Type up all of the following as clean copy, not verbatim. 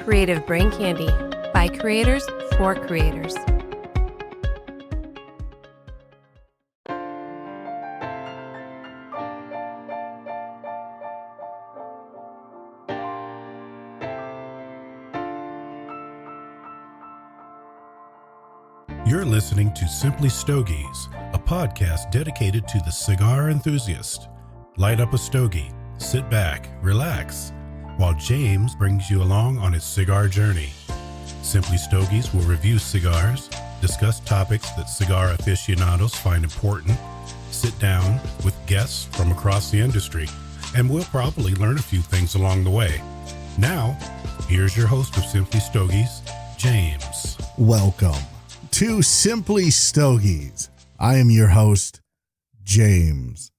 Creative Brain Candy by creators for creators. You're listening to Simply Stogies, a podcast dedicated to the cigar enthusiast. Light up a stogie, sit back, relax, while James brings you along on his cigar journey. Simply Stogies will review cigars, discuss topics that cigar aficionados find important, sit down with guests from across the industry, and we'll probably learn a few things along the way. Now, here's your host of Simply Stogies, James. Welcome to Simply Stogies. I am your host, James.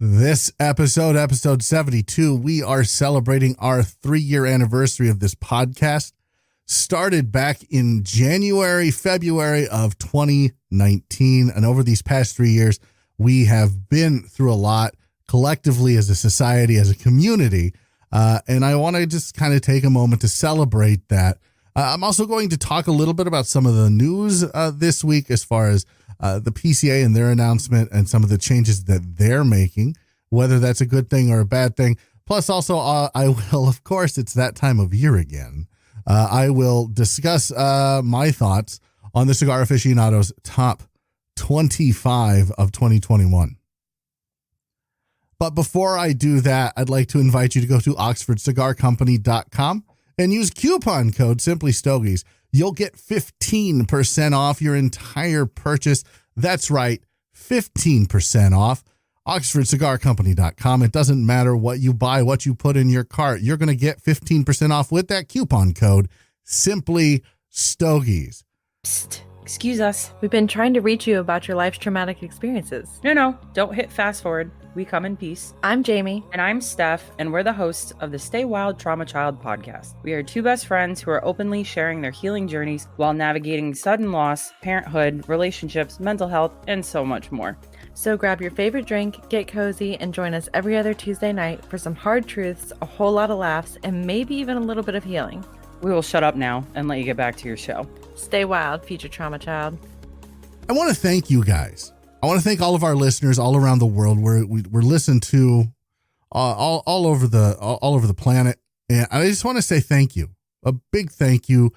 This episode 72, we are celebrating our 3-year anniversary of this podcast. Started back in January, February of 2019. And over these past 3 years, we have been through a lot collectively as a society, as a community. And I want to just kind of take a moment to celebrate that. I'm also going to talk a little bit about some of the news this week as far as the PCA and their announcement and some of the changes that they're making, whether that's a good thing or a bad thing. Plus, also, I will, of course, it's that time of year again. I will discuss my thoughts on the Cigar Aficionado's top 25 of 2021. But before I do that, I'd like to invite you to go to oxfordcigarcompany.com and use coupon code Simply Stogies. You'll get 15% off your entire purchase. That's right, 15% off. OxfordCigarCompany.com. It doesn't matter what you buy, what you put in your cart. You're going to get 15% off with that coupon code Simply Stogies. Psst, excuse us. We've been trying to reach you about your life's traumatic experiences. No, don't hit fast forward. We come in peace. I'm Jamie. And I'm Steph, and we're the hosts of the Stay Wild Trauma Child podcast. We are two best friends who are openly sharing their healing journeys while navigating sudden loss, parenthood, relationships, mental health, and so much more. So grab your favorite drink, get cozy, and join us every other Tuesday night for some hard truths, a whole lot of laughs, and maybe even a little bit of healing. We will shut up now and let you get back to your show. Stay wild, future trauma child. I want to thank you guys. I want to thank all of our listeners all around the world. We're listened to all over the planet, and I just want to say thank you, a big thank you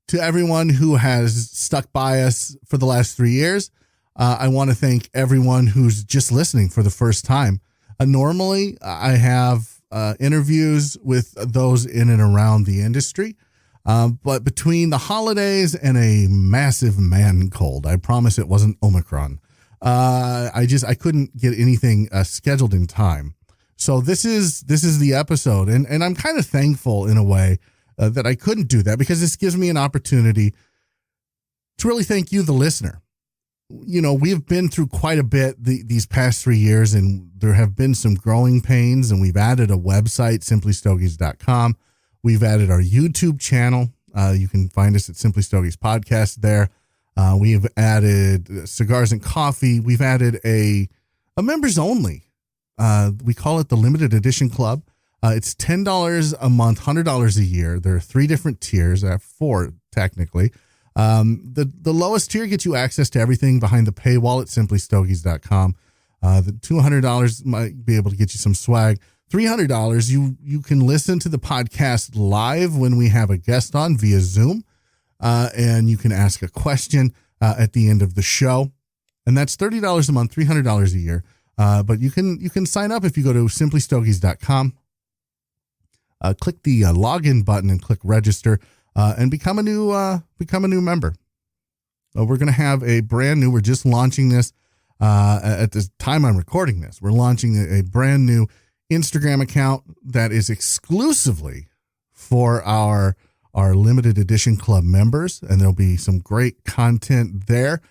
to everyone who has stuck by us for the last 3 years. I want to thank everyone who's just listening for the first time. Normally, I have interviews with those in and around the industry, but between the holidays and a massive man cold, I promise it wasn't Omicron. I couldn't get anything scheduled in time. So this is the episode. And I'm kind of thankful in a way that I couldn't do that, because this gives me an opportunity to really thank you, the listener. You know, we've been through quite a bit these past 3 years, and there have been some growing pains, and we've added a website, simplystogies.com. We've added our YouTube channel. You can find us at Simply Stogies Podcast there. We've added cigars and coffee. We've added a members only. We call it the limited edition club. It's $10 a month, $100 a year. There are 3 different tiers. I have 4 technically. The lowest tier gets you access to everything behind the paywall at simplystogies.com. The $200 might be able to get you some swag. $300, you can listen to the podcast live when we have a guest on via Zoom. And you can ask a question at the end of the show. And that's $30 a month, $300 a year. But you can sign up if you go to simplystogies.com. Click the login button and click register and become a new member. We're going to have we're just launching this at the time I'm recording this. We're launching a brand new Instagram account that is exclusively for our limited edition club members, and there'll be some great content there.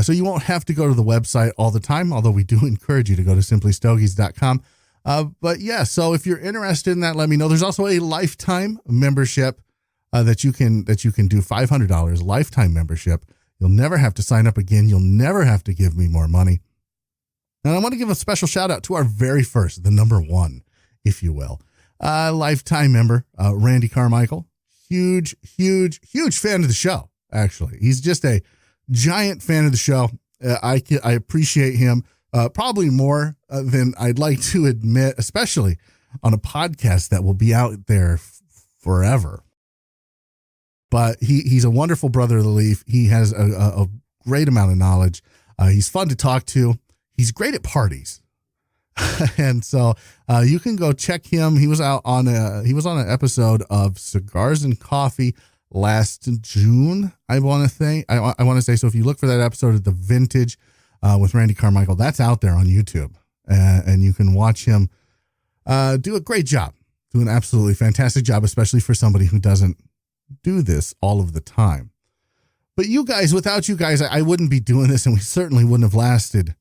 So you won't have to go to the website all the time, although we do encourage you to go to simplystogies.com. But yeah, so if you're interested in that, let me know. There's also a lifetime membership that you can do, $500 lifetime membership. You'll never have to sign up again. You'll never have to give me more money. And I want to give a special shout out to our very first, the number one, if you will, lifetime member, Randy Carmichael. huge fan of the show. Actually, he's just a giant fan of the show. I appreciate him probably more than I'd like to admit, especially on a podcast that will be out there forever. But he's a wonderful brother of the leaf. He has a great amount of knowledge. He's fun to talk to. He's great at parties. And so you can go check him. He was on an episode of Cigars and Coffee last June, I want to say. So if you look for that episode of The Vintage with Randy Carmichael, that's out there on YouTube. And you can watch him do a great job, do an absolutely fantastic job, especially for somebody who doesn't do this all of the time. But you guys, without you guys, I wouldn't be doing this, and we certainly wouldn't have lasted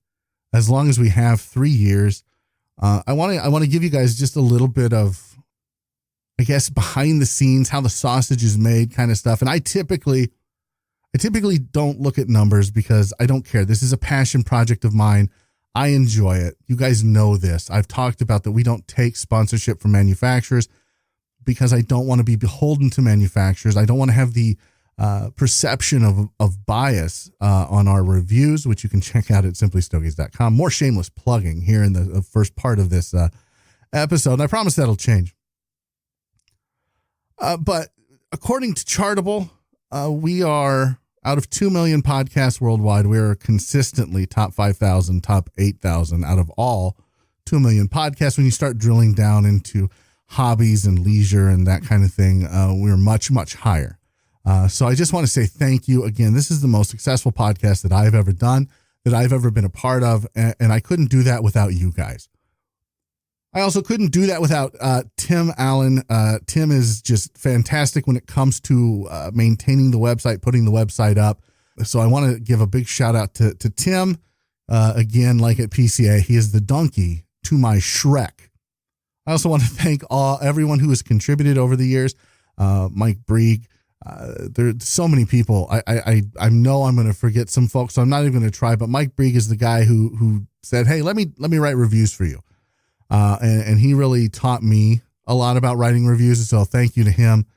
as long as we have 3 years. I want to give you guys just a little bit of, I guess, behind the scenes, how the sausage is made kind of stuff. And I typically don't look at numbers because I don't care. This is a passion project of mine. I enjoy it. You guys know this. I've talked about that we don't take sponsorship from manufacturers because I don't want to be beholden to manufacturers. I don't want to have the perception of bias on our reviews, which you can check out at simplystogies.com. More shameless plugging here in the first part of this episode. And I promise that'll change. But according to Chartable, we are, out of 2 million podcasts worldwide, we are consistently top 5,000, top 8,000 out of all 2 million podcasts. When you start drilling down into hobbies and leisure and that kind of thing, we're much, much higher. So I just want to say thank you again. This is the most successful podcast that I've ever done, that I've ever been a part of. And I couldn't do that without you guys. I also couldn't do that without Tim Allen. Tim is just fantastic when it comes to maintaining the website, putting the website up. So I want to give a big shout out to Tim. Again, like at PCA, he is the donkey to my Shrek. I also want to thank everyone who has contributed over the years. Mike Brieg. There's so many people. I know I'm going to forget some folks, so I'm not even going to try. But Mike Brieg is the guy who said, "Hey, let me write reviews for you," and he really taught me a lot about writing reviews. So thank you to him.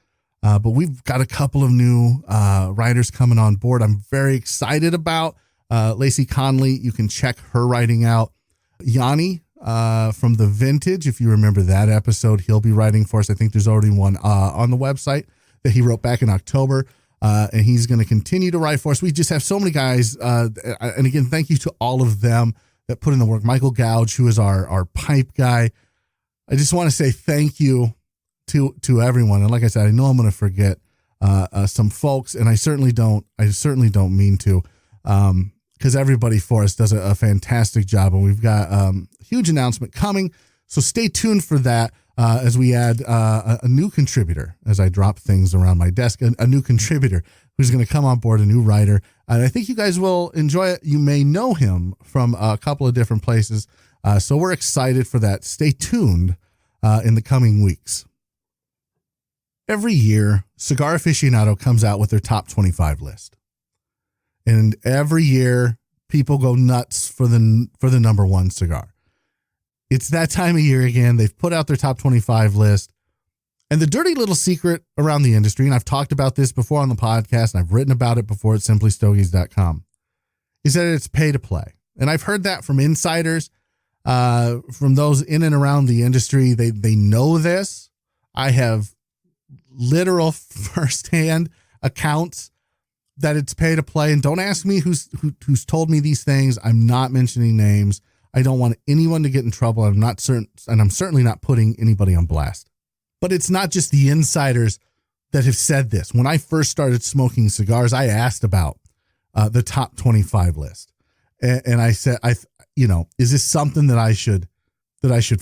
But we've got a couple of new writers coming on board. I'm very excited about Lacey Conley. You can check her writing out. Yanni from The Vintage, if you remember that episode, he'll be writing for us. I think there's already one on the website that he wrote back in October, and he's going to continue to write for us. We just have so many guys, and again, thank you to all of them that put in the work. Michael Gouge, who is our pipe guy. I just want to say thank you to everyone. And like I said, I know I'm going to forget some folks, and I certainly don't mean to, because everybody for us does a fantastic job, and we've got a huge announcement coming. So stay tuned for that. As we add a new contributor, as I drop things around my desk, a new contributor who's going to come on board, a new writer. And I think you guys will enjoy it. You may know him from a couple of different places. So we're excited for that. Stay tuned in the coming weeks. Every year, Cigar Aficionado comes out with their top 25 list. And every year, people go nuts for the number one cigar. It's that time of year again. They've put out their top 25 list. And the dirty little secret around the industry, and I've talked about this before on the podcast, and I've written about it before at simplystogies.com, is that it's pay to play. And I've heard that from insiders, from those in and around the industry. They know this. I have literal firsthand accounts that it's pay to play. And don't ask me who's told me these things. I'm not mentioning names. I don't want anyone to get in trouble. I'm not certain, and I'm certainly not putting anybody on blast. But it's not just the insiders that have said this. When I first started smoking cigars, I asked about the top 25 list, and I said, is this something that I should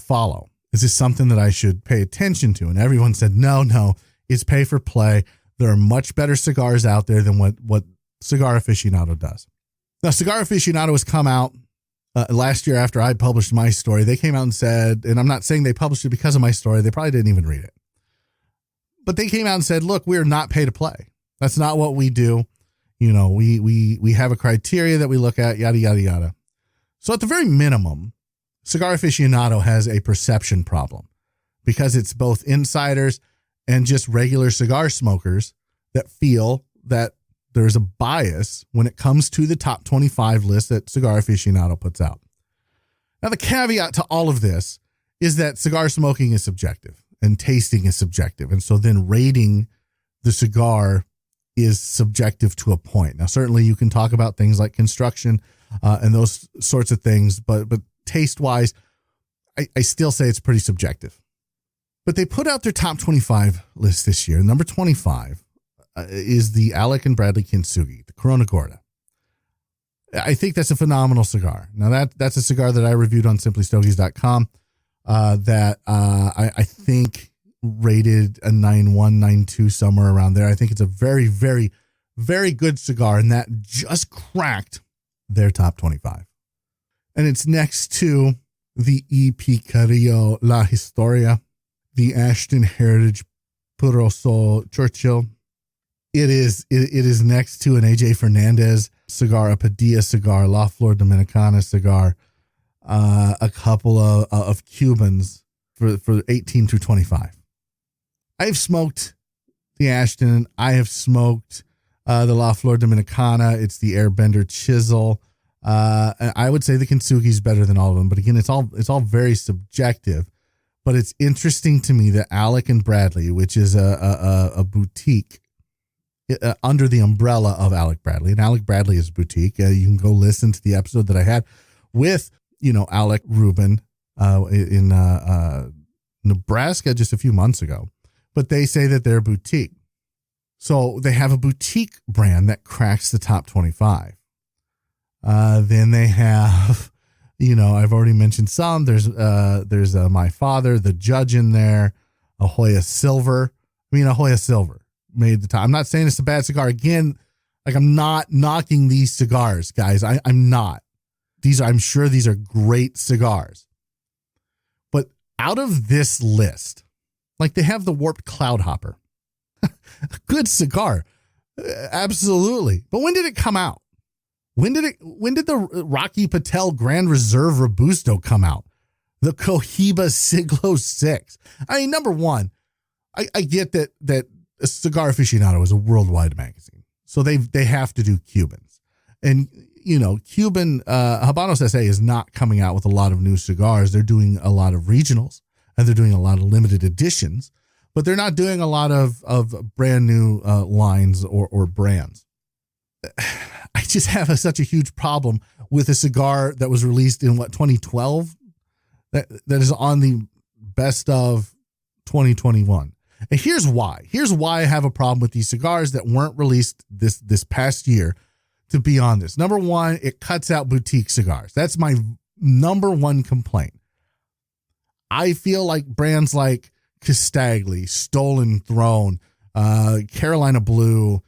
follow? Is this something that I should pay attention to? And everyone said, no, it's pay for play. There are much better cigars out there than what Cigar Aficionado does. Now, Cigar Aficionado has come out last year after I published my story. They came out and said, and I'm not saying they published it because of my story. They probably didn't even read it. But they came out and said, look, we're not pay to play. That's not what we do. We have a criteria that we look at, yada, yada, yada. So at the very minimum, Cigar Aficionado has a perception problem because it's both insiders and just regular cigar smokers that feel that there's a bias when it comes to the top 25 list that Cigar Aficionado puts out. Now, the caveat to all of this is that cigar smoking is subjective and tasting is subjective. And so then rating the cigar is subjective to a point. Now, certainly you can talk about things like construction and those sorts of things, but taste wise, I still say it's pretty subjective. But they put out their top 25 list this year. Number 25 is the Alec and Bradley Kinsugi, the Corona Gorda. I think that's a phenomenal cigar. Now that's a cigar that I reviewed on simplystogies.com that I think rated a 9.1, 9.2, somewhere around there. I think it's a very, very, very good cigar, and that just cracked their top 25. And it's next to the E. Picarillo La Historia, the Ashton Heritage Puro Sol Churchill. It is next to an AJ Fernandez cigar, a Padilla cigar, La Flor Dominicana cigar, a couple of Cubans for 18 through 25. I've smoked the Ashton. I have smoked the La Flor Dominicana. It's the Airbender Chisel. And I would say the Kinsugi is better than all of them. But again, it's all very subjective. But it's interesting to me that Alec and Bradley, which is a boutique under the umbrella of Alec Bradley, and Alec Bradley is a boutique. You can go listen to the episode that I had with, Alec Rubin in Nebraska just a few months ago. But they say that they're a boutique. So they have a boutique brand that cracks the top 25. Then they have, I've already mentioned some. There's My Father, the Judge in there, a Hoya Silver made the top. I'm not saying it's a bad cigar. Again, like, I'm not knocking these cigars, guys. I'm not. I'm sure these are great cigars. But out of this list, like, they have the Warped Cloud Hopper. Good cigar. Absolutely. But when did it come out? When did the Rocky Patel Grand Reserve Robusto come out? The Cohiba Siglo 6. I mean, number one, I get that Cigar Aficionado is a worldwide magazine. So they have to do Cubans. And, Cuban Habanos SA is not coming out with a lot of new cigars. They're doing a lot of regionals and they're doing a lot of limited editions, but they're not doing a lot of brand new lines or brands. I just have such a huge problem with a cigar that was released in 2012 that is on the best of 2021. And here's why. Here's why I have a problem with these cigars that weren't released this past year to be on this. Number one, it cuts out boutique cigars. That's my number one complaint. I feel like brands like Castagli, Stolen Throne, Carolina Blue,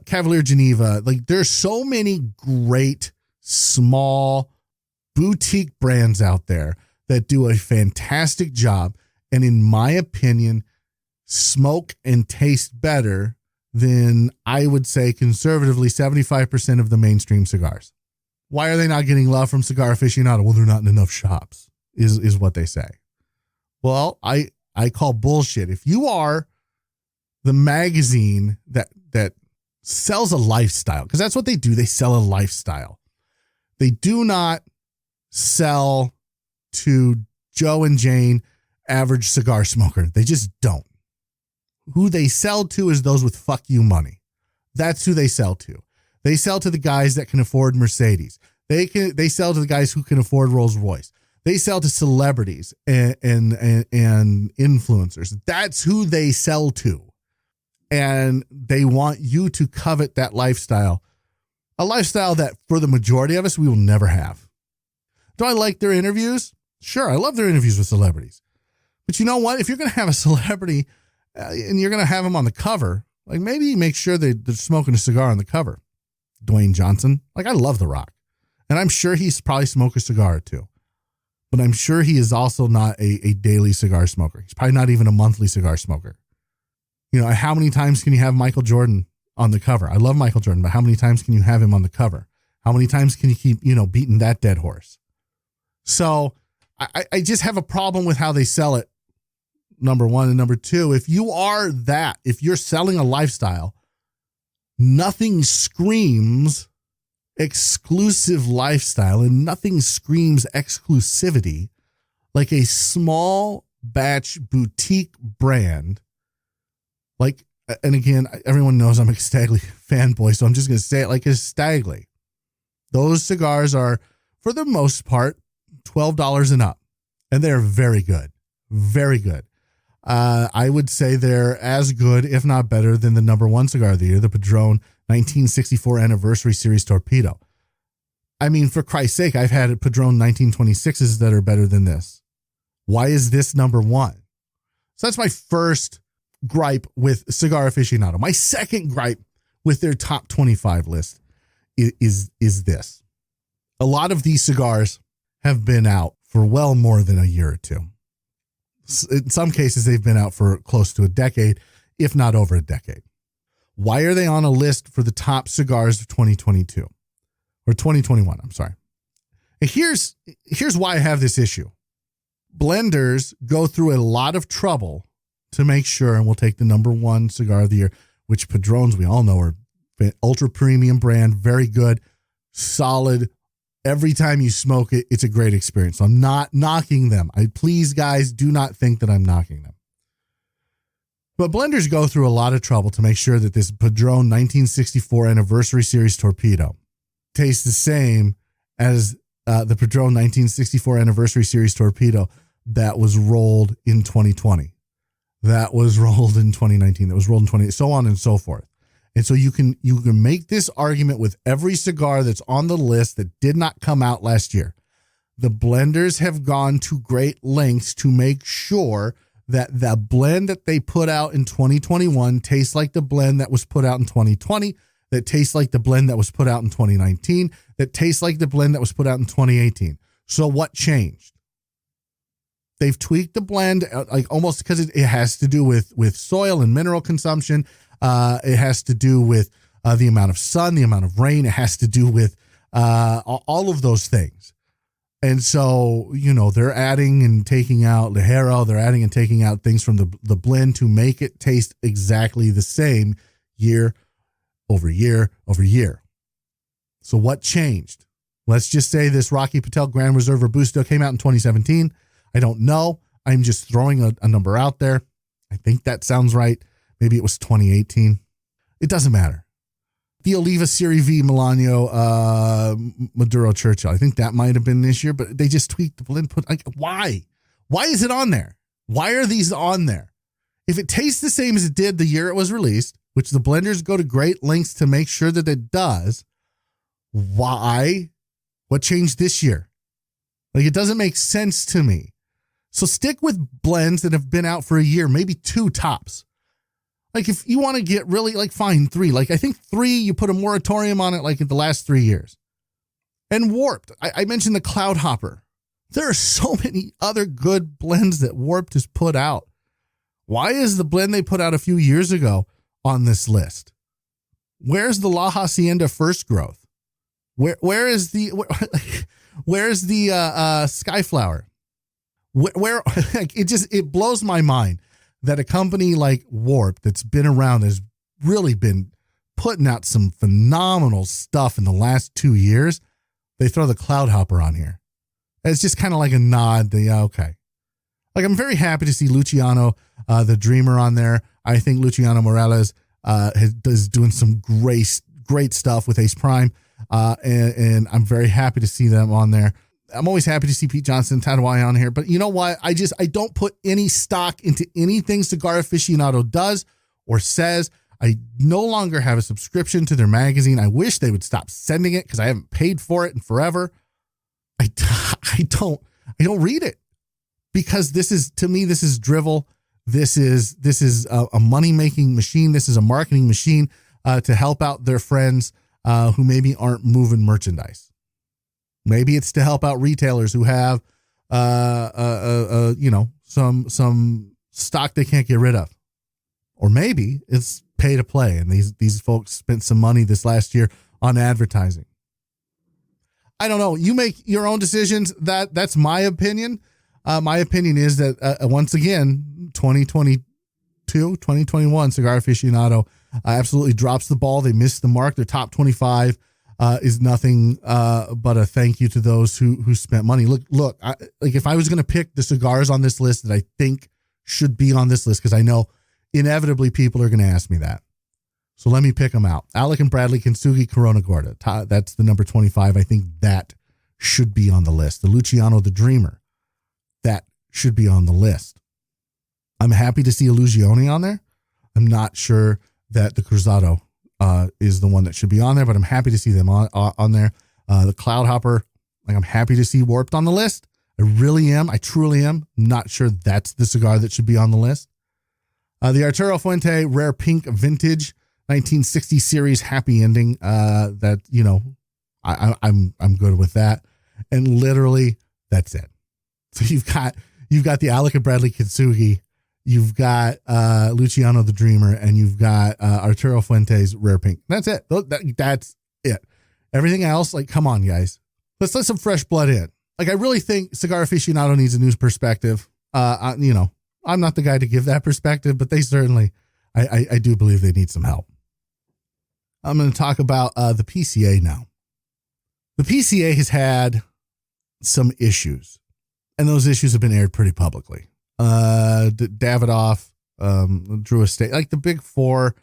Cavalier Geneva, like, there's so many great small boutique brands out there that do a fantastic job. And in my opinion, smoke and taste better than, I would say, conservatively 75% of the mainstream cigars. Why are they not getting love from Cigar Aficionado? Well, they're not in enough shops, is what they say. Well, I call bullshit. If you are the magazine that sells a lifestyle, because that's what they do. They sell a lifestyle. They do not sell to Joe and Jane, average cigar smoker. They just don't. Who they sell to is those with fuck you money. That's who they sell to. They sell to the guys that can afford Mercedes. They sell to the guys who can afford Rolls Royce. They sell to celebrities and influencers. That's who they sell to. And they want you to covet that lifestyle, a lifestyle that for the majority of us, we will never have. Do I like their interviews? Sure. I love their interviews with celebrities. But you know what? If you're going to have a celebrity and you're going to have them on the cover, like, maybe make sure they're smoking a cigar on the cover. Dwayne Johnson. Like, I love The Rock. And I'm sure he's probably smoked a cigar or two. But I'm sure he is also not a daily cigar smoker. He's probably not even a monthly cigar smoker. How many times can you have Michael Jordan on the cover? I love Michael Jordan, but how many times can you have him on the cover? How many times can you keep, beating that dead horse? So I just have a problem with how they sell it. number one. And number two, if you're selling a lifestyle, nothing screams exclusive lifestyle and nothing screams exclusivity like a small batch boutique brand. Like, and again, everyone knows I'm a Stagley fanboy, so I'm just going to say it like a Stagley. Those cigars are, for the most part, $12 and up, and they're very good. Very good. I would say they're as good, if not better, than the number one cigar of the year, the Padron 1964 Anniversary Series Torpedo. I mean, for Christ's sake, I've had Padron 1926s that are better than this. Why is this number one? So that's my first gripe with Cigar Aficionado. My second gripe with their top 25 list is this. A lot of these cigars have been out for well more than a year or two. In some cases, they've been out for close to a decade, if not over a decade. Why are they on a list for the top cigars of 2022 or 2021? I'm sorry. And here's why I have this issue. Blenders go through a lot of trouble to make sure, and we'll take the number one cigar of the year, which Padrones, we all know, are ultra premium brand, very good, solid. Every time you smoke it, it's a great experience. So I'm not knocking them. Please, guys, do not think that I'm knocking them. But blenders go through a lot of trouble to make sure that this Padron 1964 Anniversary Series Torpedo tastes the same as the Padron 1964 Anniversary Series Torpedo that was rolled in 2020, that was rolled in 2019, that was rolled in 2020, so on and so forth. And so you can make this argument with every cigar that's on the list that did not come out last year. The blenders have gone to great lengths to make sure that the blend that they put out in 2021 tastes like the blend that was put out in 2020, that tastes like the blend that was put out in 2019, that tastes like the blend that was put out in 2018. So what changed? They've tweaked the blend, like almost because it has to do with soil and mineral consumption. It has to do with the amount of sun, the amount of rain. It has to do with all of those things. And so, they're adding and taking out Ligero. They're adding and taking out things from the blend to make it taste exactly the same year over year over year. So what changed? Let's just say this Rocky Patel Grand Reserve Robusto came out in 2017. I don't know. I'm just throwing a number out there. I think that sounds right. Maybe it was 2018. It doesn't matter. The Oliva Serie V Milano Maduro Churchill. I think that might have been this year, but they just tweaked the blend. Why? Why is it on there? Why are these on there? If it tastes the same as it did the year it was released, which the blenders go to great lengths to make sure that it does, why? What changed this year? It doesn't make sense to me. So stick with blends that have been out for a year, maybe two tops. If you want to get really, fine, three. I think three, you put a moratorium on it, in the last 3 years. And Warped. I mentioned the Cloud Hopper. There are so many other good blends that Warped has put out. Why is the blend they put out a few years ago on this list? Where's the La Hacienda First Growth? Where is the Skyflower? Where it blows my mind that a company like Warp that's been around has really been putting out some phenomenal stuff in the last 2 years. They throw the Cloud Hopper on here. It's just kind of like a nod. Okay. I'm very happy to see Luciano, the Dreamer, on there. I think Luciano Morales is doing some great stuff with Ace Prime. And I'm very happy to see them on there. I'm always happy to see Pete Johnson, Tadawai on here, but you know what? I don't put any stock into anything Cigar Aficionado does or says. I no longer have a subscription to their magazine. I wish they would stop sending it because I haven't paid for it in forever. I don't read it because to me, this is drivel. This is a money-making machine. This is a marketing machine to help out their friends who maybe aren't moving merchandise. Maybe it's to help out retailers who have, some stock they can't get rid of, or maybe it's pay to play. And these folks spent some money this last year on advertising. I don't know. You make your own decisions. That's my opinion. My opinion is that once again, 2022, 2021, Cigar Aficionado absolutely drops the ball. They missed the mark. Their top 25 is nothing but a thank you to those who spent money. Look, like if I was going to pick the cigars on this list that I think should be on this list, because I know inevitably people are going to ask me that. So let me pick them out. Alec and Bradley, Kinsugi, Corona, Gorda. That's the number 25. I think that should be on the list. The Luciano, the Dreamer, that should be on the list. I'm happy to see Illusione on there. I'm not sure that the Cruzado is the one that should be on there, but I'm happy to see them on there. The Cloud Hopper, like I'm happy to see Warped on the list. I really am. I truly am. I'm not sure that's the cigar that should be on the list. The Arturo Fuente Rare Pink Vintage 1960 series happy ending. That, you know, I'm good with that. And literally that's it. So you've got the Alec and Bradley Kinsugi, you've got Luciano the Dreamer, and you've got Arturo Fuente's Rare Pink. That's it. That's it. Everything else, like, come on, guys. Let's let some fresh blood in. Like, I really think Cigar Aficionado needs a news perspective. You know, I'm not the guy to give that perspective, but they certainly, I do believe they need some help. I'm going to talk about the PCA now. The PCA has had some issues, and those issues have been aired pretty publicly. Davidoff drew a state, like the big four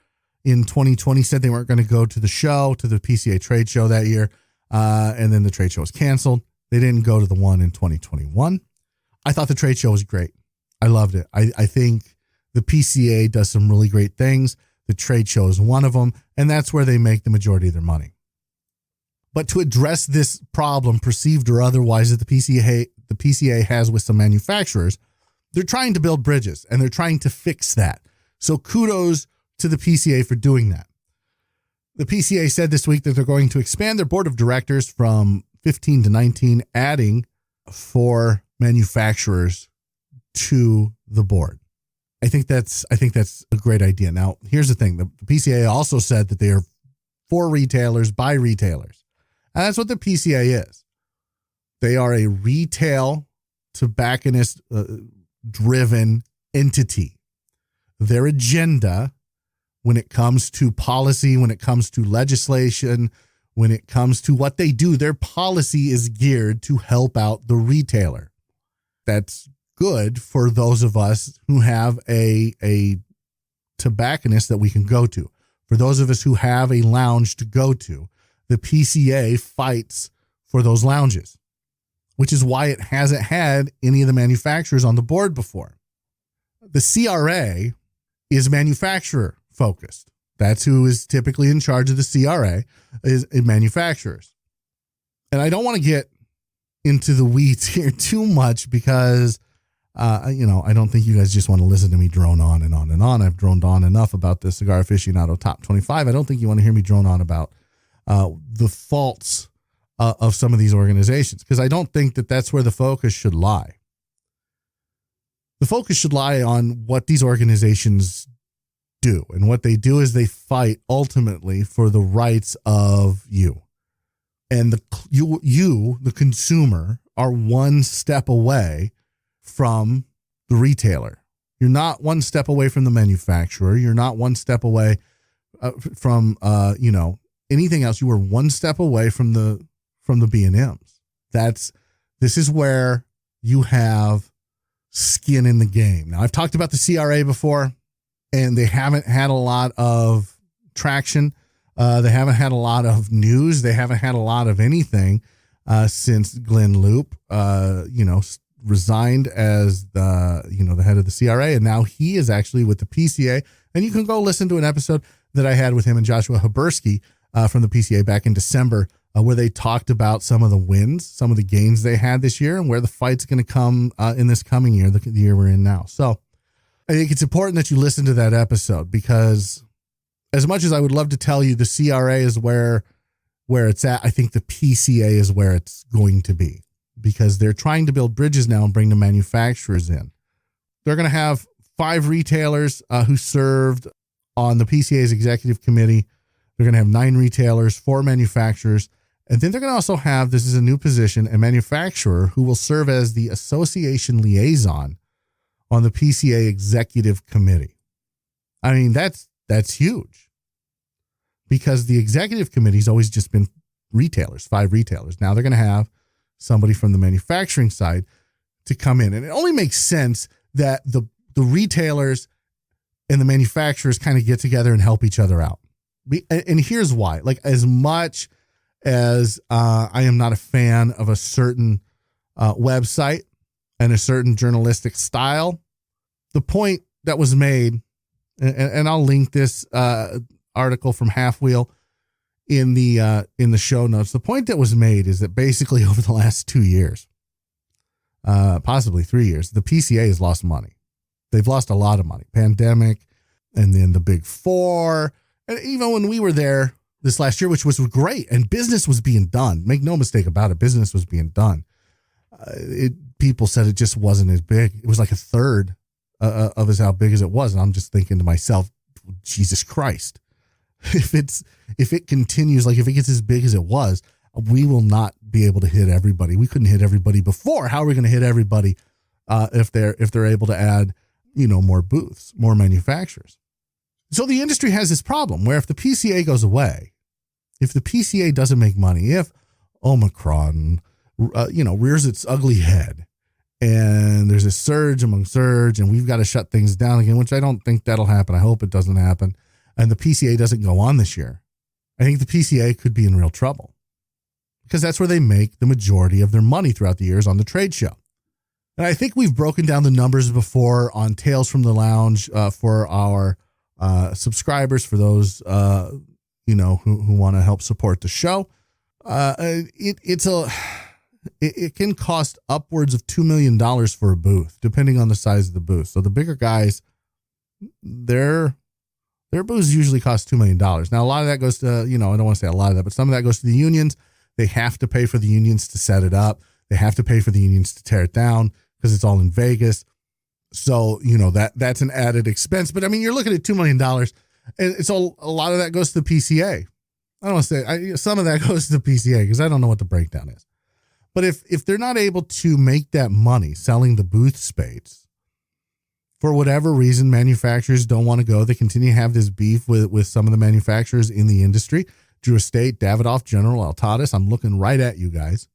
in 2020 said they weren't going to go to the PCA trade show that year. And then the trade show was canceled. They didn't go to the one in 2021. I thought the trade show was great. I loved it. I think the PCA does some really great things. The trade show is one of them, and that's where they make the majority of their money. But to address this problem, perceived or otherwise, that the PCA has with some manufacturers, they're trying to build bridges, and they're trying to fix that. So kudos to the PCA for doing that. The PCA said this week that they're going to expand their board of directors from 15 to 19, adding 4 manufacturers to the board. I think that's a great idea. Now, here's the thing. The PCA also said that they are for retailers by retailers. And that's what the PCA is. They are a retail tobacconist driven entity. Their agenda, when it comes to policy, when it comes to legislation, when it comes to what they do, their policy is geared to help out the retailer. That's good for those of us who have a tobacconist that we can go to. For those of us who have a lounge to go to, the PCA fights for those lounges, which is why it hasn't had any of the manufacturers on the board before. The CRA is manufacturer focused. That's who is typically in charge of the CRA, is manufacturers. And I don't want to get into the weeds here too much because, I don't think you guys just want to listen to me drone on and on and on. I've droned on enough about the Cigar Aficionado top 25. I don't think you want to hear me drone on about the faults of some of these organizations, because I don't think that that's where the focus should lie. The focus should lie on what these organizations do. And what they do is they fight ultimately for the rights of you. And the consumer, are one step away from the retailer. You're not one step away from the manufacturer. You're not one step away from anything else. You are one step away from the B&Ms. This is where you have skin in the game. Now, I've talked about the CRA before, and they haven't had a lot of traction. They haven't had a lot of news. They haven't had a lot of anything since Glenn Loop, resigned as the head of the CRA, and now he is actually with the PCA. And you can go listen to an episode that I had with him and Joshua Habersky from the PCA back in December, where they talked about some of the wins, some of the gains they had this year, and where the fight's going to come in this coming year, the year we're in now. So I think it's important that you listen to that episode, because as much as I would love to tell you the CRA is where it's at, I think the PCA is where it's going to be, because they're trying to build bridges now and bring the manufacturers in. They're going to have 5 retailers who served on the PCA's executive committee. They're going to have 9 retailers, 4 manufacturers. And then they're going to also have, this is a new position, a manufacturer who will serve as the association liaison on the PCA executive committee. I mean, that's huge, because the executive committee's always just been retailers, 5 retailers. Now they're going to have somebody from the manufacturing side to come in. And it only makes sense that the retailers and the manufacturers kind of get together and help each other out. And here's why. Like, as much as I am not a fan of a certain website and a certain journalistic style, the point that was made, and I'll link this article from Half Wheel in the show notes. The point that was made is that basically over the last 2 years, possibly 3 years, the PCA has lost money. They've lost a lot of money. Pandemic, and then the Big Four. And even when we were there this last year, which was great, and business was being done. Make no mistake about it, business was being done. People said it just wasn't as big. It was like a third of as how big as it was. And I'm just thinking to myself, Jesus Christ, if it continues, like if it gets as big as it was, we will not be able to hit everybody. We couldn't hit everybody before. How are we going to hit everybody if they're able to add, more booths, more manufacturers? So the industry has this problem where if the PCA goes away, if the PCA doesn't make money, if Omicron, rears its ugly head, and there's a surge among surge, and we've got to shut things down again, which I don't think that'll happen. I hope it doesn't happen. And the PCA doesn't go on this year, I think the PCA could be in real trouble, because that's where they make the majority of their money throughout the years, on the trade show. And I think we've broken down the numbers before on Tales from the Lounge for our subscribers, for those who want to help support the show. It can cost upwards of $2 million for a booth, depending on the size of the booth. So the bigger guys, their booths usually cost $2 million. Now, a lot of that goes to, I don't want to say a lot of that, but some of that goes to the unions. They have to pay for the unions to set it up. They have to pay for the unions to tear it down, because it's all in Vegas. So, that's an added expense. But I mean, you're looking at $2 million, and so a lot of that goes to the PCA. I don't want to say some of that goes to the PCA, because I don't know what the breakdown is. But if they're not able to make that money selling the booth space, for whatever reason, manufacturers don't want to go. They continue to have this beef with some of the manufacturers in the industry. Drew Estate, Davidoff, General, Altadas. I'm looking right at you guys.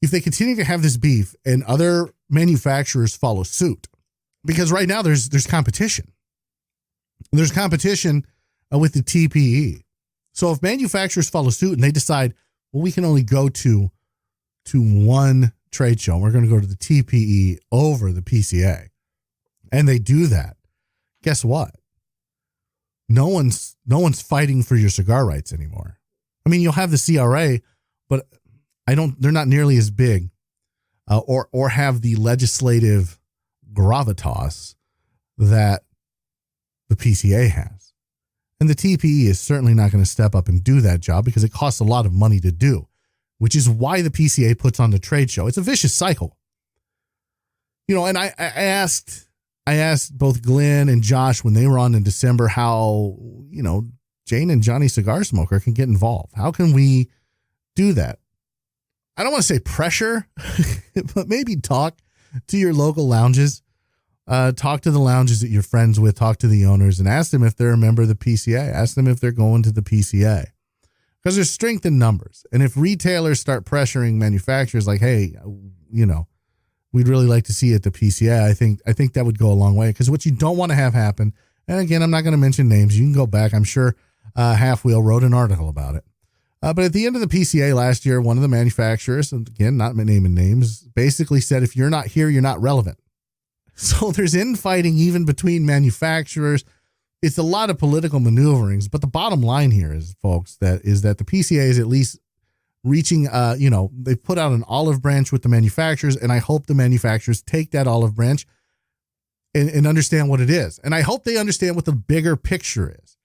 If they continue to have this beef and other manufacturers follow suit, because right now there's competition. There's competition with the TPE. So if manufacturers follow suit and they decide, well, we can only go to one trade show, and we're going to go to the TPE over the PCA, and they do that, guess what? No one's fighting for your cigar rights anymore. I mean, you'll have the CRA, but they're not nearly as big or have the legislative gravitas that the PCA has. And the TPE is certainly not going to step up and do that job, because it costs a lot of money to do, which is why the PCA puts on the trade show. It's a vicious cycle. And I asked both Glenn and Josh when they were on in December how, Jane and Johnny Cigar Smoker can get involved. How can we do that? I don't want to say pressure, but maybe talk to your local lounges. Talk to the lounges that you're friends with. Talk to the owners and ask them if they're a member of the PCA. Ask them if they're going to the PCA. Because there's strength in numbers. And if retailers start pressuring manufacturers like, hey, we'd really like to see you at the PCA, I think that would go a long way. Because what you don't want to have happen, and again, I'm not going to mention names. You can go back. I'm sure Half Wheel wrote an article about it. But at the end of the PCA last year, one of the manufacturers, and again, not naming names, basically said, if you're not here, you're not relevant. So there's infighting even between manufacturers. It's a lot of political maneuverings. But the bottom line here is, folks, that the PCA is at least reaching, they put out an olive branch with the manufacturers, and I hope the manufacturers take that olive branch and understand what it is. And I hope they understand what the bigger picture is.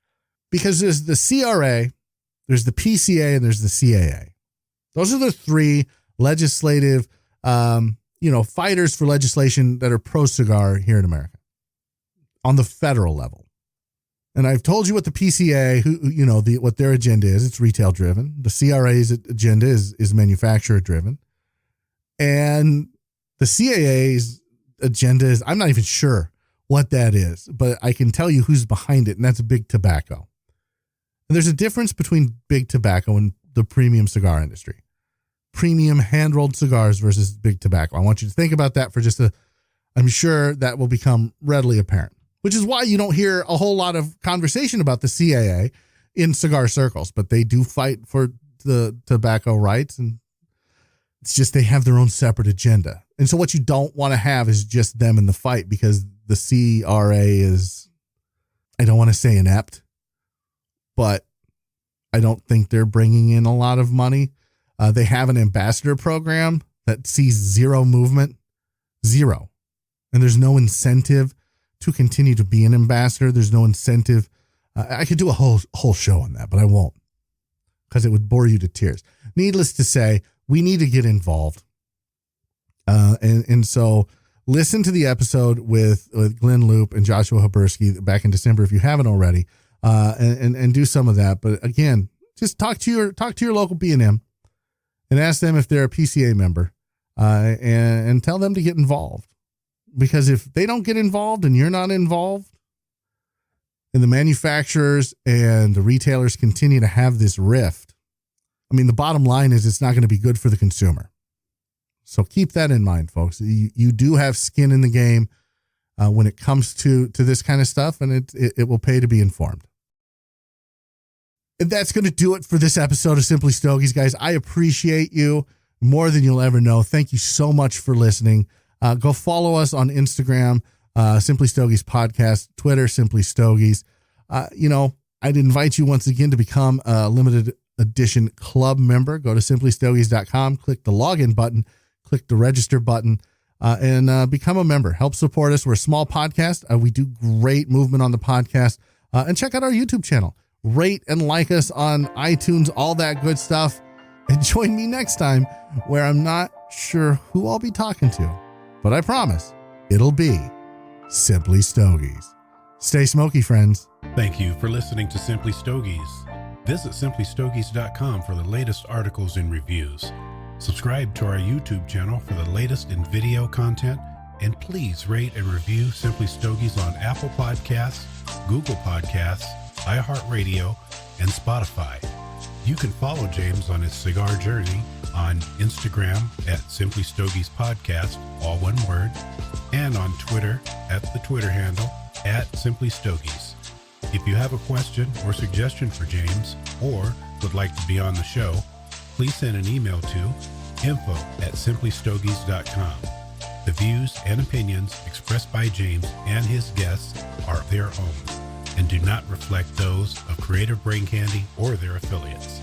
Because there's the CRA, there's the PCA, and there's the CAA. Those are the three legislative, fighters for legislation that are pro-cigar here in America on the federal level. And I've told you what the PCA, what their agenda is. It's retail driven. The CRA's agenda is manufacturer driven. And the CAA's agenda is. I'm not even sure what that is, but I can tell you who's behind it, and that's Big Tobacco. And there's a difference between Big Tobacco and the premium cigar industry. Premium hand-rolled cigars versus Big Tobacco. I want you to think about that for I'm sure that will become readily apparent, which is why you don't hear a whole lot of conversation about the CAA in cigar circles, but they do fight for the tobacco rights, and it's just they have their own separate agenda. And so what you don't want to have is just them in the fight, because the CRA is, I don't want to say inept, but I don't think they're bringing in a lot of money. They have an ambassador program that sees zero movement, zero. And there's no incentive to continue to be an ambassador. There's no incentive. I could do a whole show on that, but I won't, because it would bore you to tears. Needless to say, we need to get involved. And so listen to the episode with Glenn Loop and Joshua Habersky back in December if you haven't already, and do some of that. But again, just talk to your local B&M and ask them if they're a PCA member, and tell them to get involved. Because if they don't get involved and you're not involved, and the manufacturers and the retailers continue to have this rift, I mean, the bottom line is it's not going to be good for the consumer. So keep that in mind, folks. You do have skin in the game when it comes to this kind of stuff, and it will pay to be informed. And that's going to do it for this episode of Simply Stogies, guys. I appreciate you more than you'll ever know. Thank you so much for listening. Go follow us on Instagram, Simply Stogies Podcast, Twitter, Simply Stogies. I'd invite you once again to become a limited edition club member. Go to simplystogies.com, click the login button, click the register button, and become a member. Help support us. We're a small podcast. We do great movement on the podcast. And check out our YouTube channel. Rate and like us on iTunes, all that good stuff. And join me next time, where I'm not sure who I'll be talking to, but I promise it'll be Simply Stogies. Stay smoky, friends. Thank you for listening to Simply Stogies. Visit simplystogies.com for the latest articles and reviews. Subscribe to our YouTube channel for the latest in video content, and please rate and review Simply Stogies on Apple Podcasts, Google Podcasts, iHeartRadio, and Spotify. You can follow James on his cigar journey on Instagram at Simply Stogies Podcast, all one word, and on Twitter at the Twitter handle at Simply Stogies. If you have a question or suggestion for James, or would like to be on the show, please send an email to info@simplystogies.com. The views and opinions expressed by James and his guests are their own and do not reflect those of Creative Brain Candy or their affiliates.